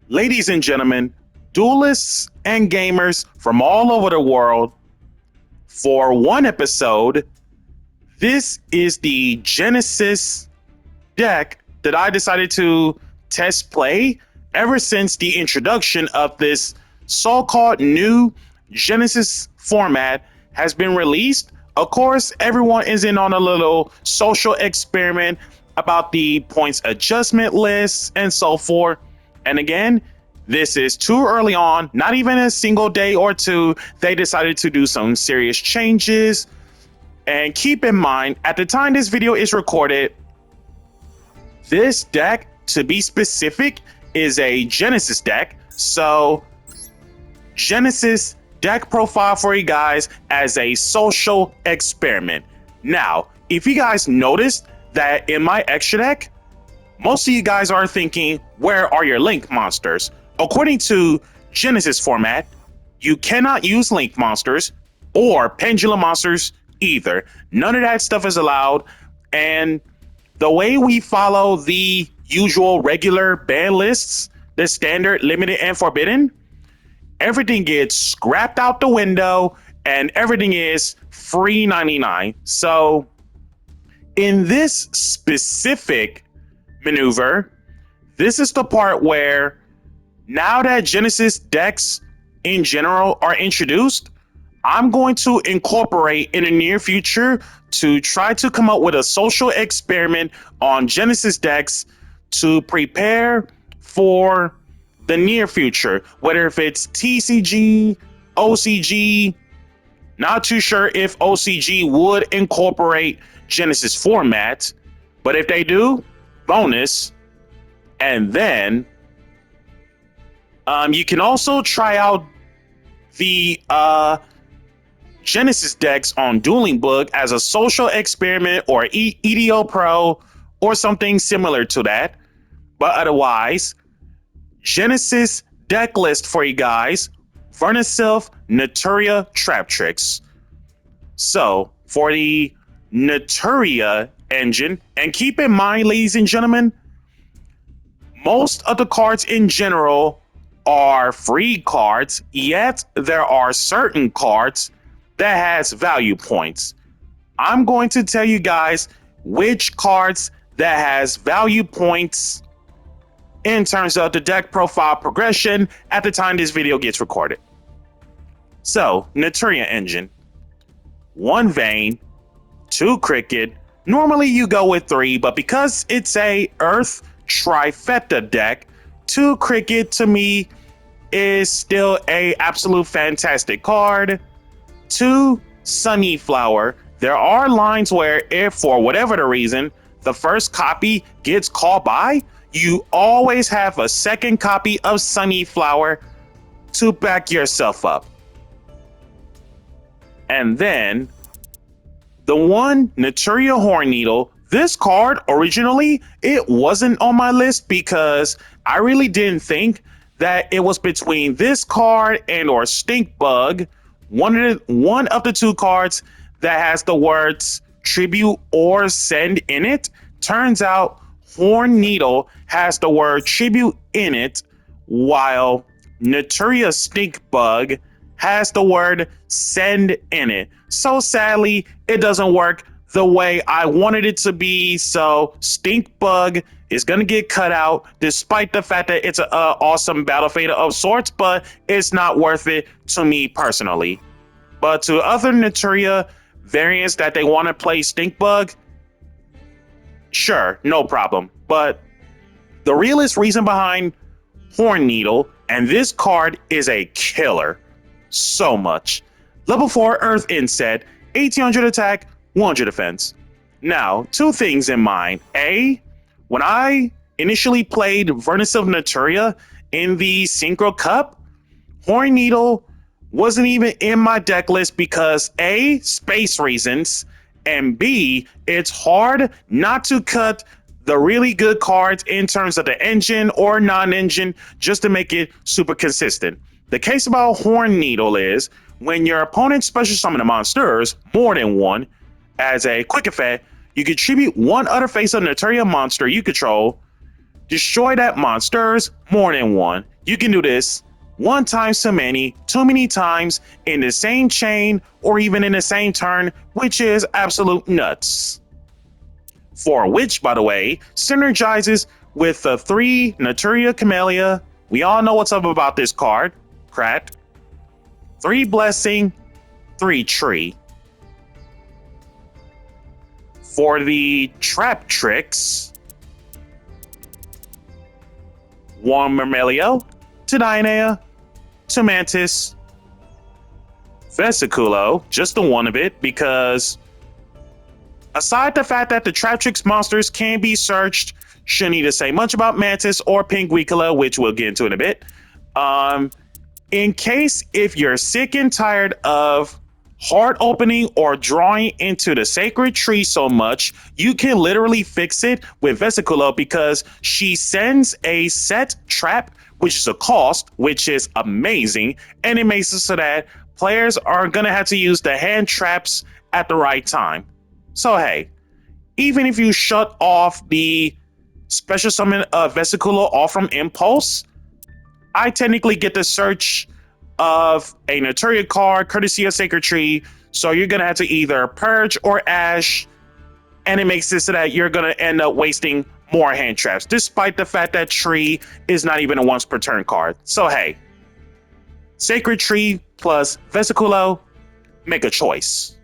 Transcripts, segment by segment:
Ladies and gentlemen, duelists and gamers from all over the world, for one episode, this is the Genesys deck that I decided to test play ever since the introduction of this so-called new Genesys format has been released. Of course, everyone is in on a little social experiment about the points adjustment lists and so forth. And again, this is too early on, not even a single day or two. They decided to do some serious changes. And keep in mind, at the time this video is recorded, this deck, to be specific, is a Genesys deck. So, Genesys deck profile for you guys as a social experiment. Now, if you guys noticed that in my extra deck, most of you guys are thinking, where are your link monsters? According to Genesys format, you cannot use link monsters or pendulum monsters either. None of that stuff is allowed. And the way we follow the usual regular ban lists, the standard, limited, and forbidden, everything gets scrapped out the window and everything is free 99. So in this specific maneuver, this is the part where now that Genesys decks in general are introduced, I'm going to incorporate in the near future to try to come up with a social experiment on Genesys decks to prepare for the near future, whether if it's TCG, OCG. Not too sure if OCG would incorporate Genesys format, but if they do, bonus. And then you can also try out the Genesys decks on Dueling Book as a social experiment or EDO Pro or something similar to that. But otherwise, Genesys deck list for you guys, Vernusylph Naturia Traptrix. So for the Naturia engine, and keep in mind, ladies and gentlemen, most of the cards in general are free cards, yet there are certain cards that has value points. I'm going to tell you guys which cards that has value points in terms of the deck profile progression at the time this video gets recorded. So, Naturia engine. 1 Vayne, 2 Cricket. Normally you go with 3, but because it's a Earth trifecta deck, 2 Cricket to me is still a absolute fantastic card. 2 Sunnyflower. There are lines where if for whatever the reason the first copy gets called by, you always have a second copy of Sunnyflower to back yourself up. And then the 1 Naturia Horn Needle. This card originally, it wasn't on my list because I really didn't think that it was between this card and or Stink Bug, one of the 2 cards that has the words tribute or send in it. Turns out Horn Needle has the word tribute in it, while Naturia Stink Bug has the word send in it. So sadly, it doesn't work the way I wanted it to be. So Stink Bug is going to get cut out, despite the fact that it's an awesome battle fader of sorts, but it's not worth it to me personally. But to other Naturia variants that they want to play Stink Bug, sure, no problem. But the realest reason behind Horn Needle, and this card is a killer so much. Level 4 Earth Inset, 1800 attack, 100 defense. Now, 2 things in mind. A, when I initially played Vernusylph Naturia in the Synchro Cup, Horn Needle wasn't even in my deck list because A, space reasons, and B, it's hard not to cut the really good cards in terms of the engine or non-engine just to make it super consistent. The case about Horn Needle is when your opponent special summon the monsters, more than one, as a quick effect, you contribute 1 other face of Naturia monster you control, destroy that monsters, more than 1. You can do this 1 times too many times in the same chain or even in the same turn, which is absolute nuts. For which, by the way, synergizes with the 3 Naturia Camellia. We all know what's up about this card. Correct. 3 Blessing, 3 Tree. For the Traptrix, 1 Myrmelio, 2 Dionea, 2 Mantis, Vesiculo, just the one of it, because aside the fact that the Traptrix monsters can be searched, shouldn't need to say much about Mantis or Pinguicula, which we'll get into in a bit. In case if you're sick and tired of hard opening or drawing into the sacred tree so much, you can literally fix it with Vesiculo, because she sends a set trap, which is a cost, which is amazing, and it makes it so that players are gonna have to use the hand traps at the right time. So hey, even if you shut off the special summon Vesiculo off from Impulse, I technically get the search of a Naturia card courtesy of Sacred Tree, so you're gonna have to either purge or ash, and it makes it so that you're gonna end up wasting more hand traps, despite the fact that Tree is not even a once per turn card. So hey, Sacred Tree plus Vesiculo, make a choice.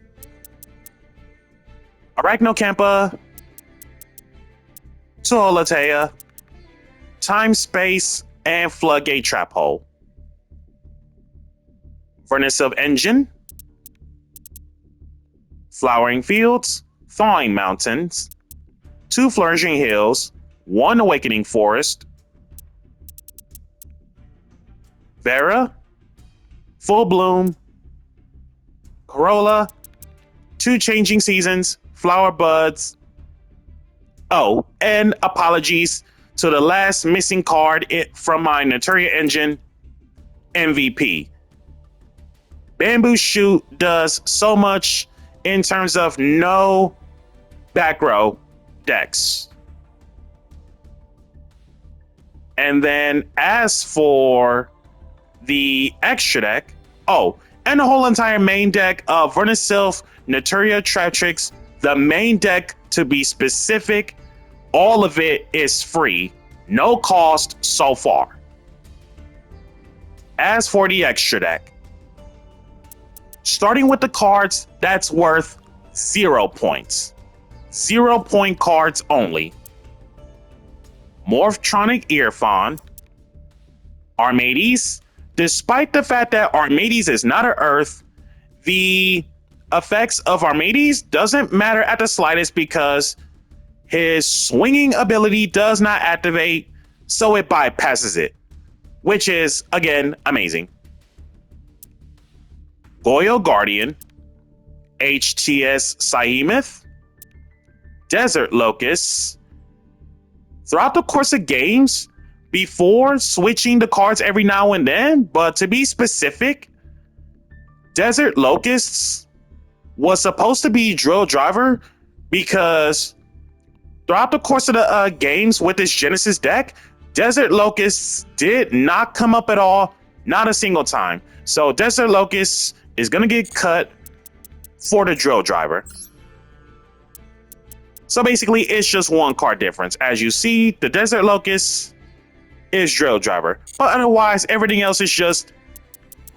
Arachnocampa, Tuholatea, Time Space, and Floodgate Trap Hole. Vernusylph Engine, Flowering Fields, Thawing Mountains, 2 Flourishing Hills, 1 Awakening Forest, Vera, Full Bloom, Corolla, 2 Changing Seasons, Flower Buds. Oh, and apologies to the last missing card from my Naturia Engine, MVP. Bamboo Shoot does so much in terms of no back row decks. And then as for the extra deck, and the whole entire main deck of Vernusylph Naturia Traptrix, the main deck to be specific, all of it is free, no cost so far. As for the extra deck, starting with the cards that's worth 0 points. 0 point cards only. Morphtronic Earphon, Armades. Despite the fact that Armades is not an Earth, the effects of Armades doesn't matter at the slightest, because his swinging ability does not activate, so it bypasses it, which is, again, amazing. Goyo Guardian, HTS Sihemith, Desert Locust. Throughout the course of games, before switching the cards every now and then, but to be specific, Desert Locusts was supposed to be Drill Driver, because throughout the course of the games with this Genesys deck, Desert Locusts did not come up at all, not a single time. So Desert Locusts is going to get cut for the Drill Driver. So basically, it's just 1 card difference. As you see, the Desert Locust is Drill Driver, but otherwise, everything else is just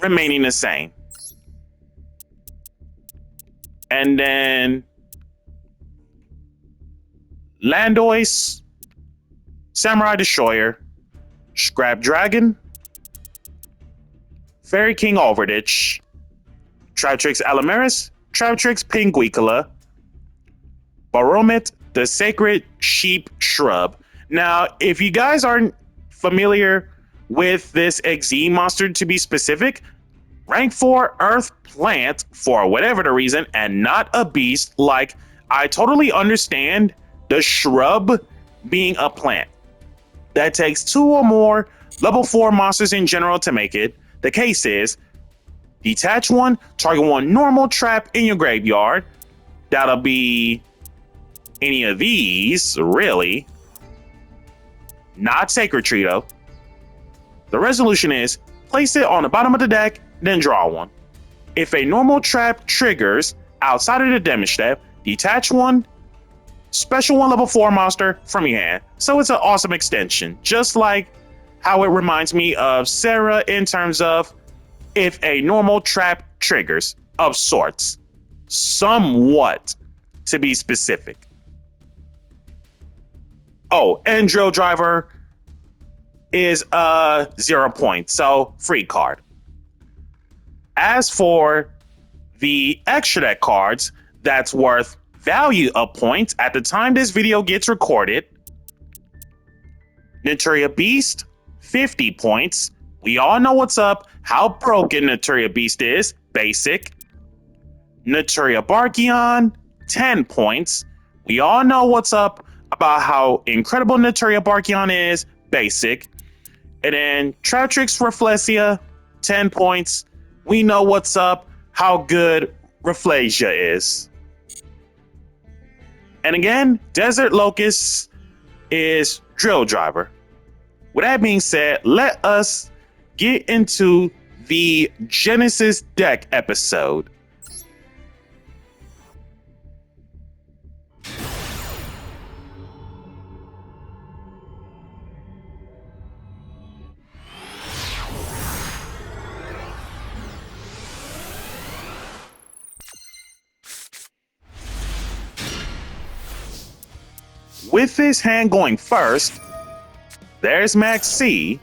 remaining the same. And then Landois, Samurai Destroyer, Scrap Dragon, Fairy King Alverditch, Traptrix Allomeris, Traptrix Pinguicula, Baromit, the Sacred Sheep Shrub. Now, if you guys aren't familiar with this XZ monster, to be specific, rank 4 Earth plant for whatever the reason, and not a beast. Like, I totally understand the shrub being a plant. That takes 2 or more level 4 monsters in general to make it. The case is, detach 1, target 1 normal trap in your graveyard. That'll be any of these, really. Not Sacred Tree, though. The resolution is place it on the bottom of the deck, then draw one. If a normal trap triggers outside of the damage step, detach one special 1 level 4 monster from your hand. So it's an awesome extension, just like how it reminds me of Sarah in terms of if a normal trap triggers of sorts. Somewhat, to be specific. Oh, and Drill Driver is 0 points, so free card. As for the extra deck cards that's worth value of points at the time this video gets recorded, Naturia Beast, 50 points. We all know what's up, how broken Naturia Beast is, basic. Naturia Barkion, 10 points. We all know what's up about how incredible Naturia Barkion is, basic. And then Traptrix Rafflesia, 10 points. We know what's up, how good Rafflesia is. And again, Desert Locust is Drill Driver. With that being said, let us get into the Genesys Deck episode. With his hand going first, there's Max C,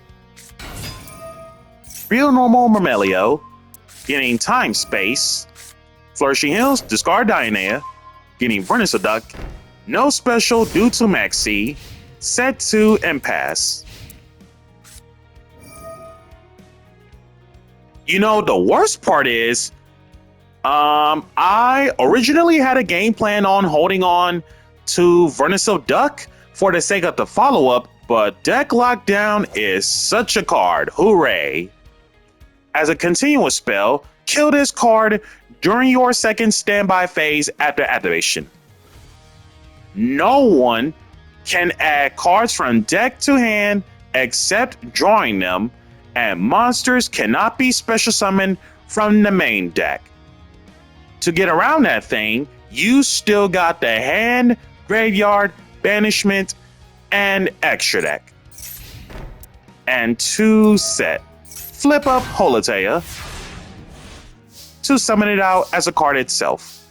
Real Normal Mermelio, getting Time Space, Flourishing Hills, discard Dianea, getting Vernusylph Duck, no special due to Max C, set to and pass. You know, the worst part is, I originally had a game plan on holding on to Vernusylph Duck for the sake of the follow-up, but Deck Lockdown is such a card. Hooray! As a continuous spell, kill this card during your second standby phase after activation. No one can add cards from deck to hand except drawing them, and monsters cannot be special summoned from the main deck. To get around that thing, you still got the hand, graveyard, banishment, and extra deck. And 2 set. Flip up Holotea to summon it out as a card itself.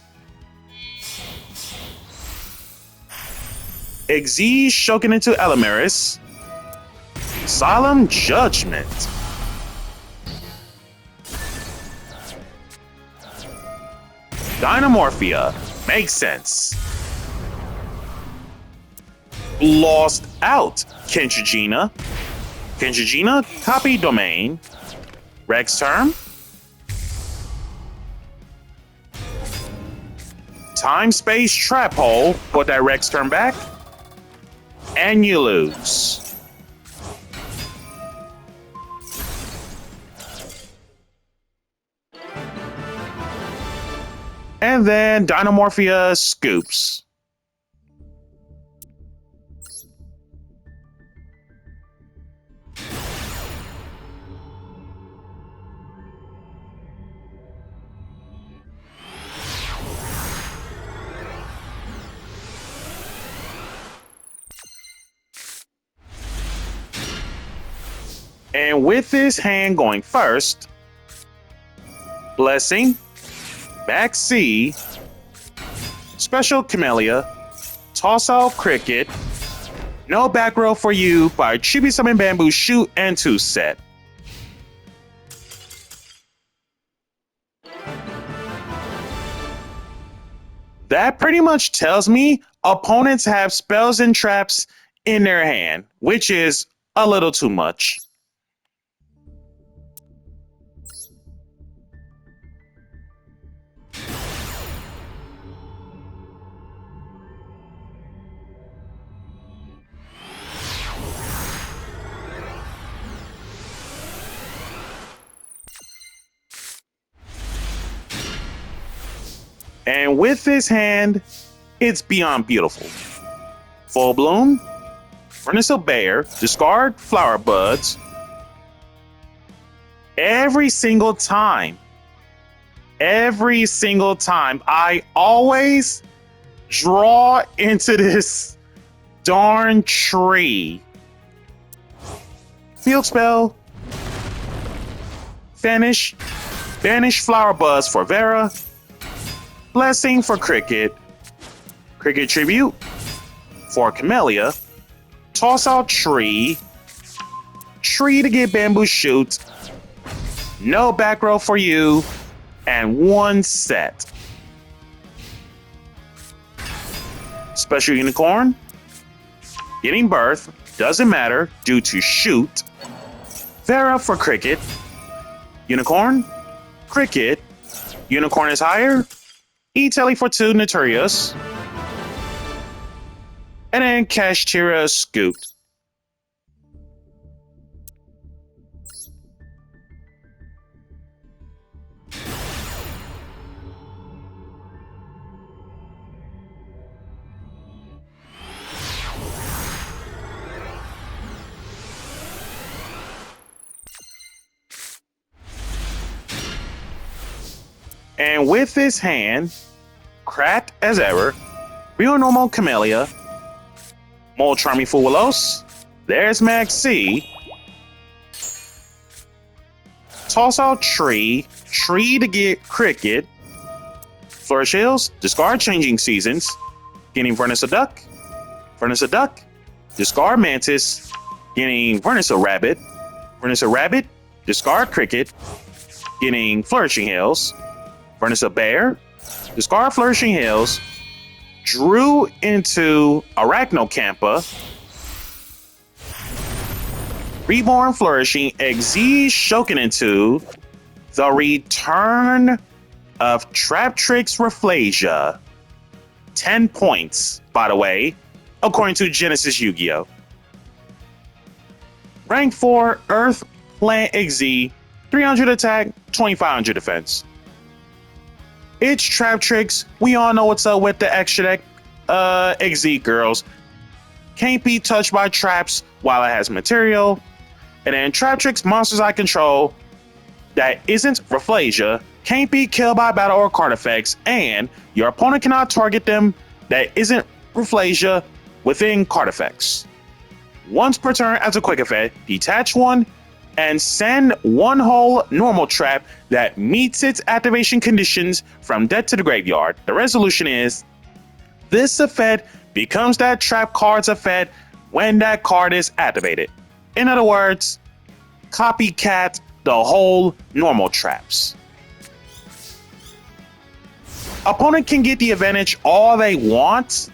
Xyz Shoken into Elamiris. Solemn Judgment. Dinomorphia. Makes sense. Lost out Kentrigina. Kentrigina, copy domain. Rex term. Time Space Trap Hole, put that Rex term back. And you lose. And then Dinomorphia scoops. And with his hand going first, Blessing, Max C, Special Camellia, Toss Out Cricket, No Back Row for You by Chibi Summon Bamboo Shoot and 2 set. That pretty much tells me opponents have spells and traps in their hand, which is a little too much. And with his hand, it's beyond beautiful. Full Bloom, Vernusylph Bear, discard Flower Buds, Every single time, I always draw into this darn tree. Field spell. Banish Flower Buzz for Vera. Blessing for Cricket. Cricket Tribute for Camellia. Toss out Tree. Tree to get Bamboo Shoot. No back row for you. And one set. Special Unicorn. Getting Birth. Doesn't matter due to Shoot. Vera for Cricket. Unicorn. Cricket. Unicorn is higher. E-Telly for 2 Naturias. And then Kashtira Scoot. And with this hand, cracked as ever, Real Normal Camellia, Mole Charming Fuwalos, there's Max C, toss out Tree to get Cricket, Flourish Hills, discard Changing Seasons, getting Vernusylph Duck, discard Mantis, getting Vernusylph Rabbit, discard Cricket, getting Flourishing Hills, Vernusylph Bear, discard Flourishing Hills, drew into Arachnocampa, Reborn Flourishing, Exige Shoken into the return of Traptrix Rafflesia. 10 points, by the way, according to Genesys Yu-Gi-Oh! Rank 4, Earth, Plant, Exige, 300 attack, 2500 defense. It's Traptrix. We all know what's up with the extra deck. Exige girls. Can't be touched by traps while it has material. And then Traptrix monsters I control that isn't Rafflesia can't be killed by battle or card effects, and your opponent cannot target them that isn't Rafflesia within card effects. Once per turn as a quick effect, detach one and send one whole normal trap that meets its activation conditions from deck to the graveyard. The resolution is, this effect becomes that trap card's effect when that card is activated. In other words, copycat the whole normal traps. Opponent can get the advantage all they want.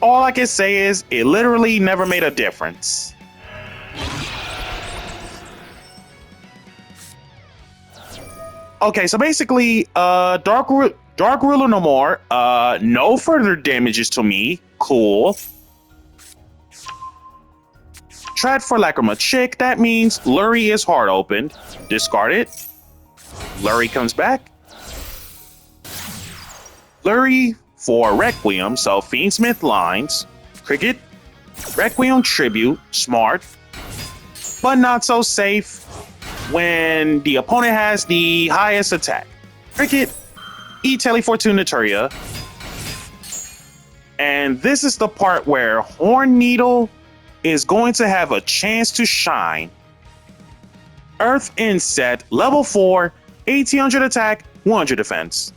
All I can say is, it literally never made a difference. Okay, so basically, Dark Ruler no more. No further damages to me. Cool. Tread for Lacrima Chick. That means Lurie is hard opened. Discard it. Lurie comes back. Lurie for Requiem. So Fiendsmith lines. Cricket. Requiem Tribute. Smart. But not so safe when the opponent has the highest attack. Cricket, E-Telly for 2 Naturia. And this is the part where Horn Needle is going to have a chance to shine. Earth Inset, level 4, 1800 attack, 100 defense.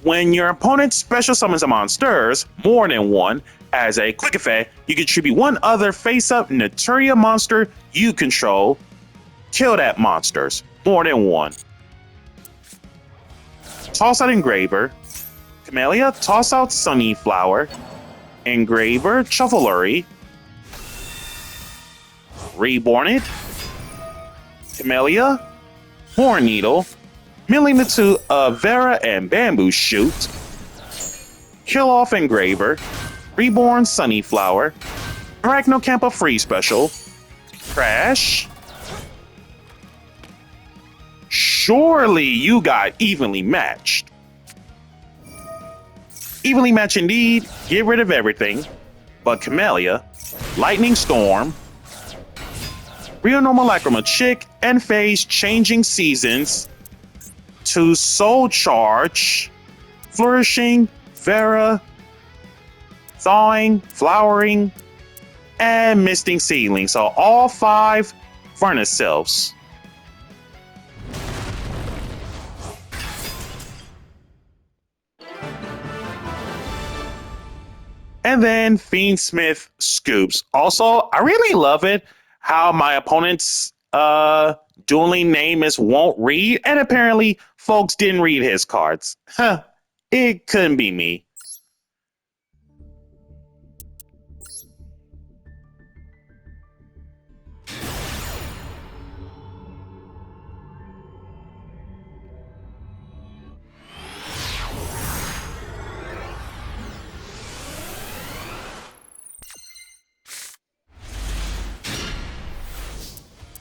When your opponent special summons a monsters, more than one, as a quick effect, you contribute one other face-up Naturia monster you control. Kill that monsters, more than one. Toss out Engraver. Camellia, toss out Sunnyflower. Engraver, Shuffle Lurie. Reborn it. Camellia, Horn Needle. Milling the two of Vera and Bamboo Shoot. Kill off Engraver. Reborn Sunnyflower. Arachnocampa free special. Crash. Surely you got evenly matched. Evenly matched indeed. Get rid of everything but Camellia. Lightning Storm. Real Normal Lacrima Chick and Phase Changing Seasons to Soul Charge, Flourishing, Vera, Thawing, Flowering, and Misting Seedling. So all 5 Vernusylphs. And then Fiendsmith Scoops. Also, I really love it how my opponent's dueling name is Won't Read, and apparently folks didn't read his cards. Huh, it couldn't be me.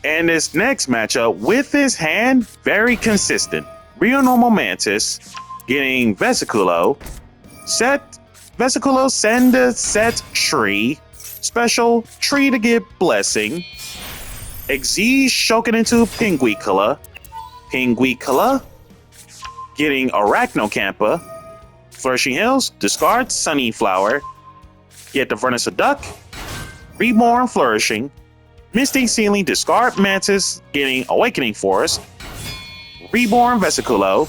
And this next matchup with his hand, very consistent. Real Normal Mantis getting Vesiculo. Vesiculo send a set tree. Special tree to get blessing. Exige Shoken into Pinguicula. Pinguicula getting Arachnocampa. Flourishing Hills, discard Sunnyflower. Get the Vernusylph Duck. Reborn Flourishing. Misting Seedling, discard Mantis, getting Awakening Forest. Reborn Vesiculo.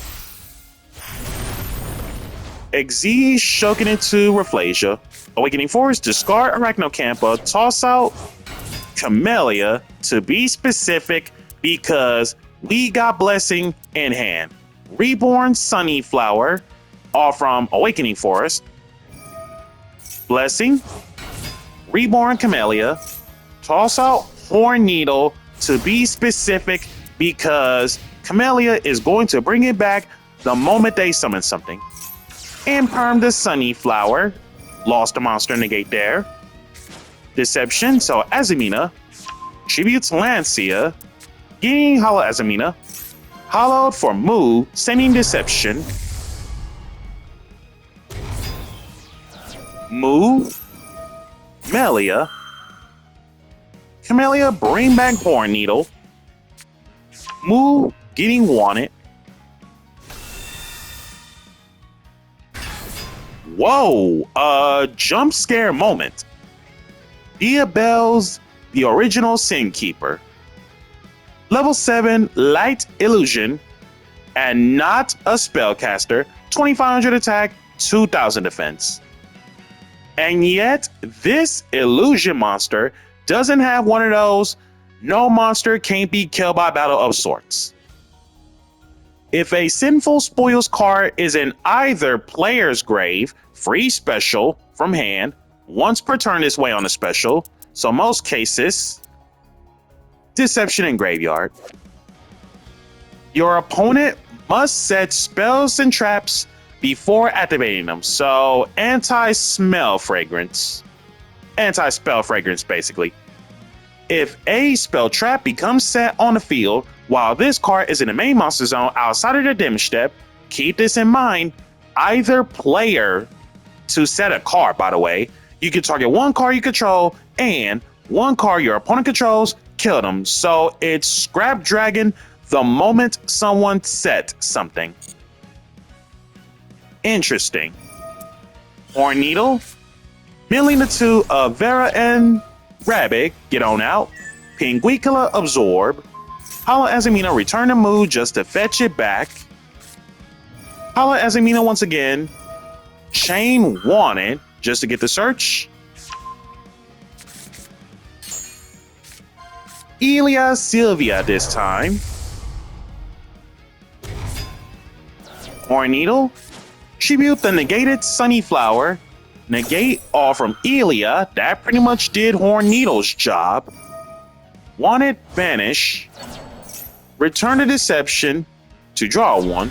Exige Shoken into Rafflesia. Awakening Forest, discard Arachnocampa, toss out Camellia to be specific because we got Blessing in hand. Reborn Sunnyflower, all from Awakening Forest. Blessing. Reborn Camellia. Toss out Horn Needle to be specific because Camellia is going to bring it back the moment they summon something. Imperm the Sunnyflower. Lost a monster, negate there. Deception, so Azamina. Tributes Lancia. Getting Hollow Azamina. Hollowed for Moo, sending Deception. Moo. Melia. Camellia, bring back Horn Needle. Moo, getting Wanted. Whoa, jump scare moment. Diabelle's the original Sin Keeper. Level 7 Light Illusion, and not a spellcaster. 2500 attack, 2000 defense. And yet, this illusion monster doesn't have one of those no monster can't be killed by battle of sorts. If a Sinful Spoils card is in either player's grave, free special from hand, once per turn this way on a special, so most cases, Deception in graveyard. Your opponent must set spells and traps before activating them, so anti-spell fragrance basically. If a spell trap becomes set on the field while this card is in the main monster zone outside of the damage step, keep this in mind, either player to set a card, by the way, you can target one card you control and one card your opponent controls, kill them. So it's Scrap Dragon the moment someone set something. Interesting. Horn Needle, milling the two of Vera and Rabbit, get on out. Pinguicula, absorb. Hollow Azamina, return the mood just to fetch it back. Hollow Azamina once again. Chain Wanted, just to get the search. Elia Sylvia this time. Horn Needle. Tribute the negated Sunnyflower. Negate all from Elia. That pretty much did Horn Needle's job. Wanted, Vanish. Return to Deception to draw one.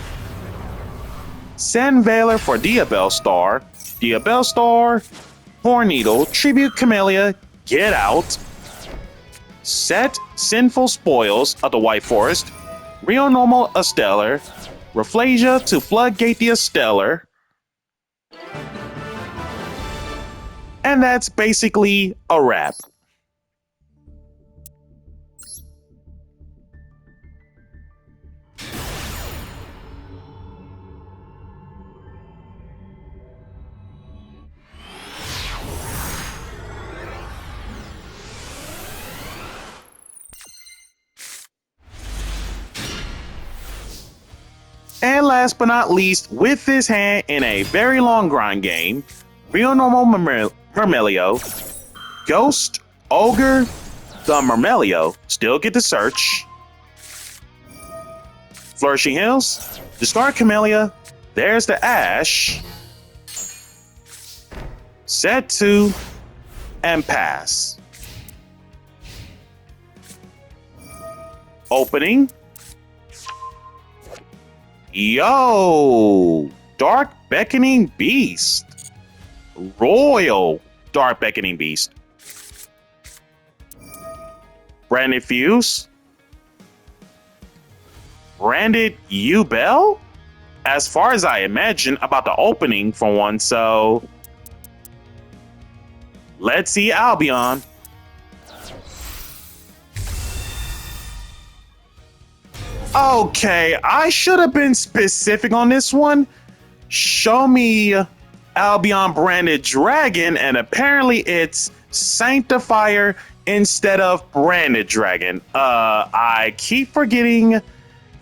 Send Veiler for Diabelle Star. Diabelle Star. Horn Needle. Tribute Camellia. Get out. Set Sinful Spoils of the White Forest. Real Normal Astellar. Rafflesia to Floodgate the Astellar. And that's basically a wrap. And last but not least, with his hand in a very long grind game, Real Normal Mermelio, Ghost, Ogre, the Mermelio, still get to search. Flourishing Hills, discard Camellia, there's the Ash. Set 2, and pass. Opening. Yo! Dark Beckoning Beast. Royal Dark Beckoning Beast. Branded Fuse. Branded U-Bell? As far as I imagine about the opening for one, so let's see Albion. Okay, I should have been specific on this one. Show me Albion branded dragon, and apparently it's Sanctifier instead of branded dragon. I keep forgetting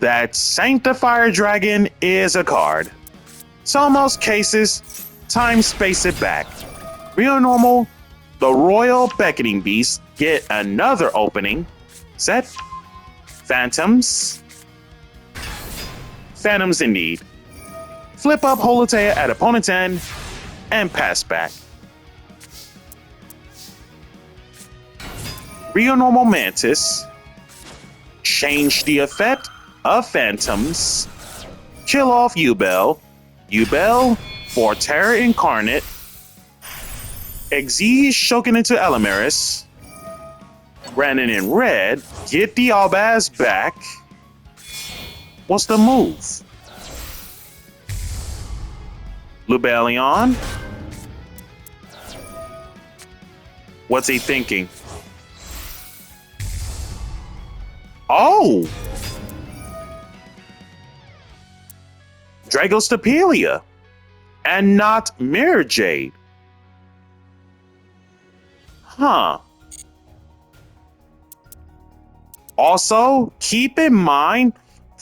that Sanctifier dragon is a card. So in most cases, time space it back. Real Normal, the Royal Beckoning Beast get another opening. Set. Phantoms. Phantoms indeed. Flip up Holotea at opponent's end and pass back. Real Normal Mantis. Change the effect of Phantoms. Kill off U-Bell. U-Bell for Terror Incarnate. Xyz Shoken into Elamaris. Brandon in red. Get the Albaz back. What's the move? Lubellion. What's he thinking? Oh! Dragostapelia. And not Mirror Jade. Huh. Also, keep in mind,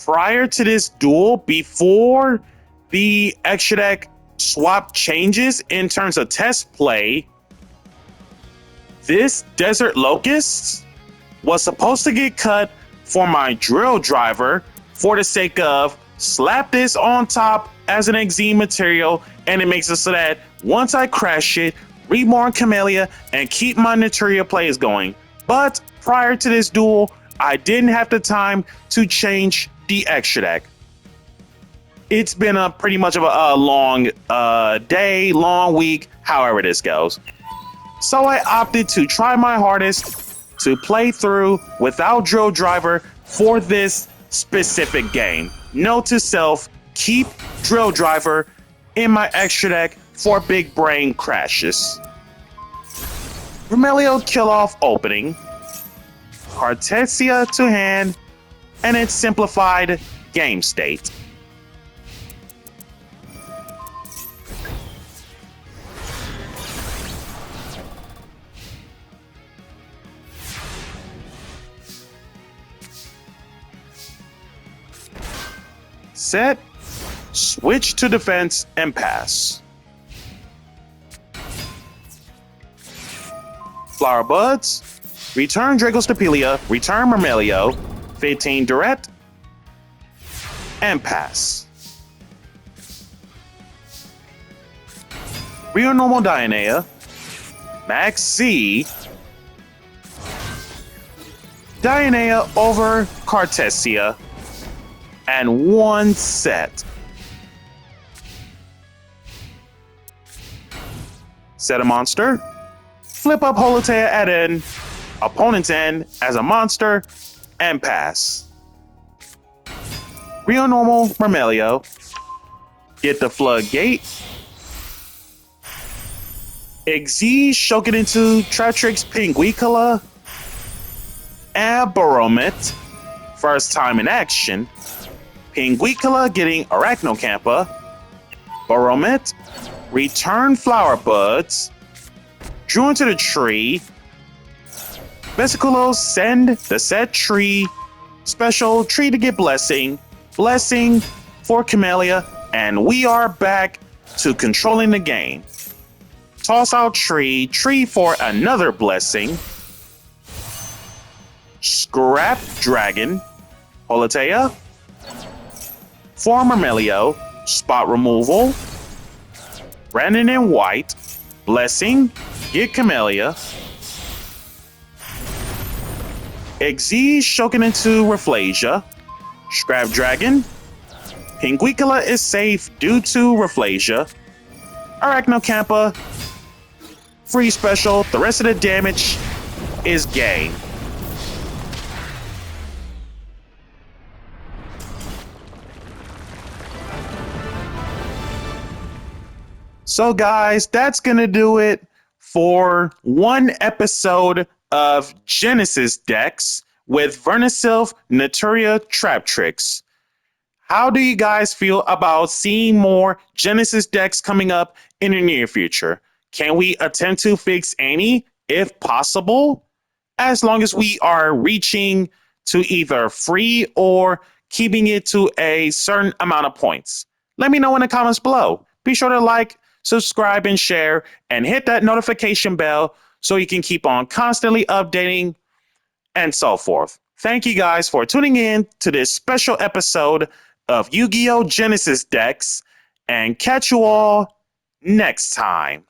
prior to this duel, before the extra deck swap changes in terms of test play, this Desert Locust was supposed to get cut for my drill driver for the sake of slap this on top as an Xyz material, and it makes it so that once I crash it, Reborn Camellia and keep my Naturia plays going. But prior to this duel, I didn't have the time to change the extra deck. It's been a pretty much of a long day, long week, however this goes. So I opted to try my hardest to play through without drill driver for this specific game. Note to self, keep drill driver in my extra deck for big brain crashes. Vermelio kill off opening. Cartesia to hand, and its simplified game state. Set, switch to defense, and pass. Flower Buds, return Dragostapelia, return Mermelio, 15 direct, and pass. Real Normal Dionea, Max Z, Dionea over Cartesia, and one set. Set a monster. Flip up Holotea at an opponent's end as a monster and pass. Real Normal Mermelio. Get the Floodgate. Xyz Shoken into Traptrix Pinguicula. And Baromet. First time in action. Pinguicula getting Arachnocampa. Baromet. Return Flower Buds. Drew into the tree. Vesiculo send the set tree. Special tree to get blessing. Blessing for Camellia, and we are back to controlling the game. Toss out Tree for another blessing. Scrap Dragon, Holitea, for Myrmelio, spot removal. Brandon in white, blessing, get Camellia. Xyz Shoken into Rafflesia, Scrap Dragon. Pinguicula is safe due to Rafflesia. Arachnocampa, free special. The rest of the damage is game. So guys, that's gonna do it for one episode of Genesys Decks with Vernusylph Naturia Traptrix. How do you guys feel about seeing more Genesys decks coming up in the near future? Can we attempt to fix any, if possible? As long as we are reaching to either free or keeping it to a certain amount of points. Let me know in the comments below. Be sure to like, subscribe, and share, and hit that notification bell so you can keep on constantly updating and so forth. Thank you guys for tuning in to this special episode of Yu-Gi-Oh! Genesys Decks, and catch you all next time.